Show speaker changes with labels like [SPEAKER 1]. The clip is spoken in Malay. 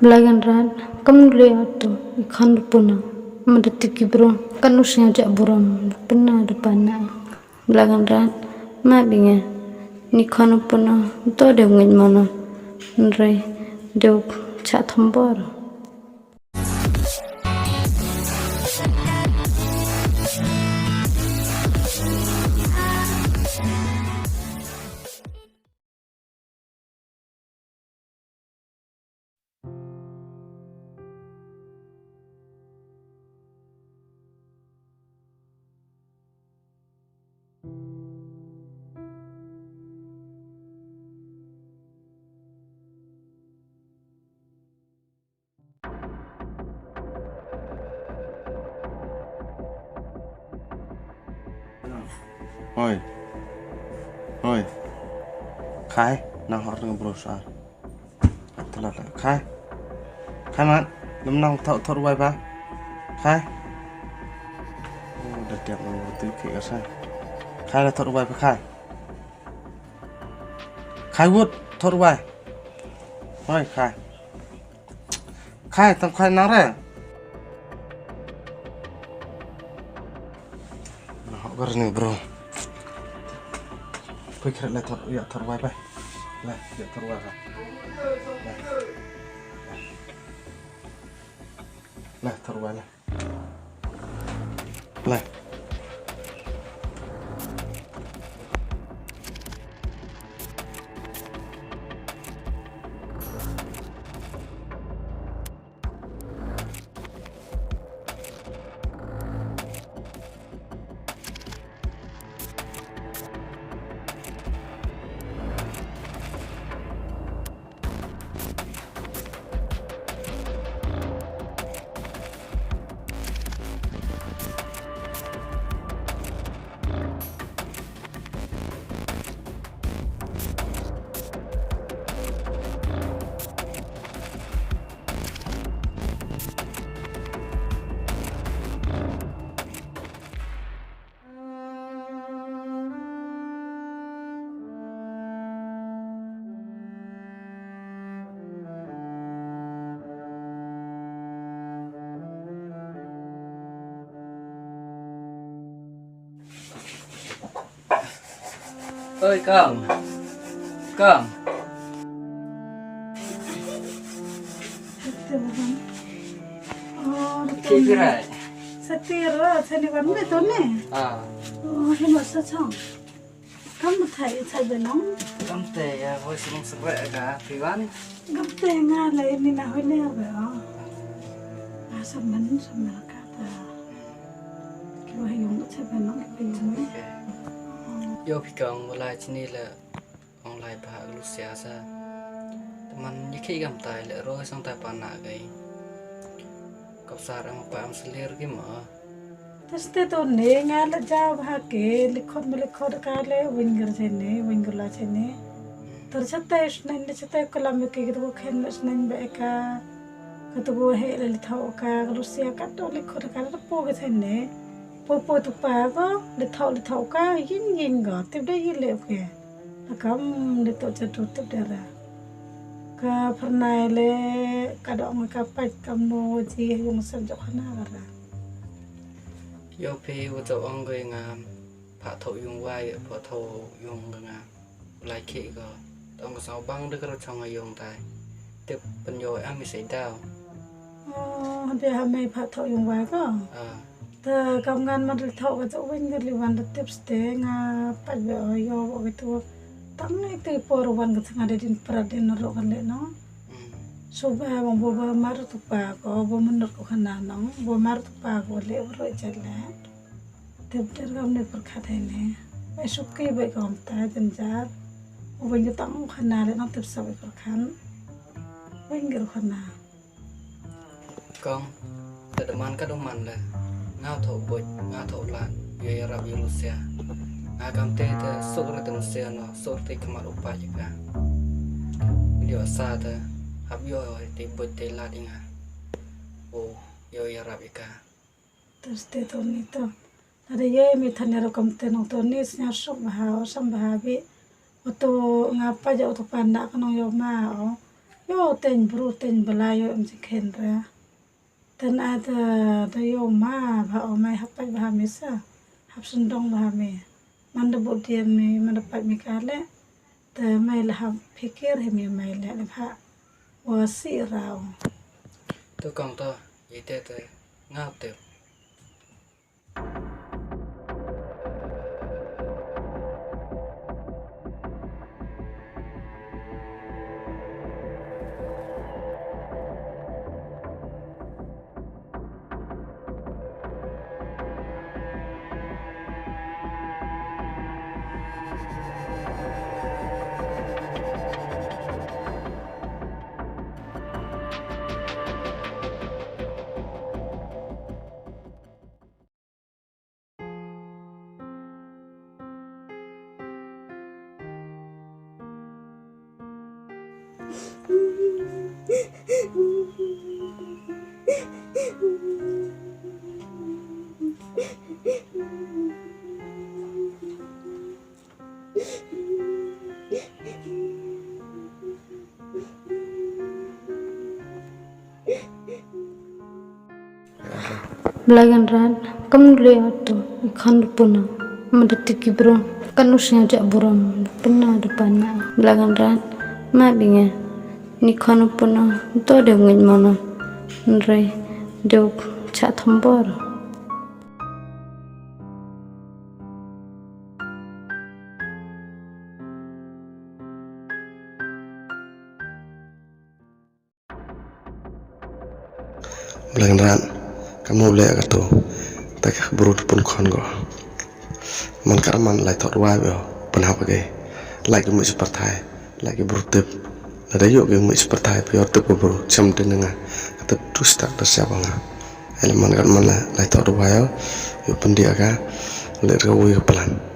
[SPEAKER 1] Belagan ran kam lihat tu ikan puna mendetik bro kan usnya jak buram pernah depan belagan ran ma binga ni kan puna to de ngin mana nre de chat thambor
[SPEAKER 2] Oi, oi, khai, nang hot ng brosa. Telat, khai, khai mat, lem nang thot wai ba, khai. Udah tiap mau tu kek asal. Khai lah thot wai ba khai. Khai wut thot wai. Oi, khai. Khai tam khai nang re. Nah, hot ni bro. Quick let thot ya thot wai ba. Lah, ya thot wai ba. Lah, thot wai lah. Lah.
[SPEAKER 3] Ơi Cẩm Chị rồi
[SPEAKER 4] Satira, saya ni warna tu ni. Oh, hebat sacang. Kamu thay thay benang.
[SPEAKER 3] Cẩm tệ với sinh sức khỏe cả Phi Văn
[SPEAKER 4] Gamte ngala ini nak hole apa? Asam mana kata. Kau yang thay benang keping ni.
[SPEAKER 3] Yo Phi Cẩm một lại trên này là online bà Lucia sa teman như khi Cẩm tài lại rồi xong tài bà nạ cái cặp sa ra một bà am slir cái mở
[SPEAKER 4] Teste tu ni ngala jauh bahake likhot kale winger la chene. Tercata isnan ni cata kalam ke gitu khen isnan beka katu he le thau ka Rusia ka to likhot ka po ke chene. Po tu pa go le thau ka yin go tib de yile ke. Akam le to chatu tib dara. Ka pernah le kadang ka pat kamu ji yung sanjok hana gara.
[SPEAKER 3] Yo Phi vô châu ông người ngàm phá thổ dùng vai phá thổ dùng người ngàm lại khi có ông có sáu băng được rồi trong ngày dùng tại tiếp bên rồi em mới xảy đau
[SPEAKER 4] Dia hamil pak thau yung wai ko. Ta kamngan man thau ka tu wing ngali wan tips te nga pa yo o itu tang ni te por wan ka ngade din praden ro kan le no. Soba bang bo mar tu pa ko bo menur ko khana nong bo mar tu pa ko le ro jale. Tep ter kam ne per khat ne. Ai sukki be kom ta jan jar. O wing tang khana le no tep sa be per khan. Wing ro khana.
[SPEAKER 3] con từ đêm ăn các đông mặn là ngao thổ bột ngao thổ lạn về rạp yêu Lucia ngao cam tê từ sốt ra từng xe nó sốt thì không ăn upa gì cả điều xa từ hấp vô thì bột tê la đi ngà ô vô rạp gì cả
[SPEAKER 4] Terus te to ni to. Ada ye mi thanya ro kam te no to ni snya sok bahao sam bahabi. Oto ngapa ja oto panda kono yo ma o. yo ten protein belayo mciken ra dan ada yo ma ba o mai hapai ba mesa hap sundong ba me manda bodian me manda pat mi kale te mai la hap pikir he mi mai la ha wasi rau
[SPEAKER 3] tôi còn to vậy tê tê ngao tiệp
[SPEAKER 1] Belagan ran kam lihat ikan puna mendetik bro kanusnya jak buram pernah depan belagan ran ma binga ni kan puna to de ngin mana nre de chat thambor
[SPEAKER 2] Belagan ran kamu boleh agak tu tak berut pun kon go man karaman lai thot wa yo pan ha pagai lai ke mi sepertai lai ke berut tep ada yo ke mi sepertai pior tep bro cham de nga kata terus tak tersiapa nga elemen karaman lai thot wa yo pendia ka le rawi pelan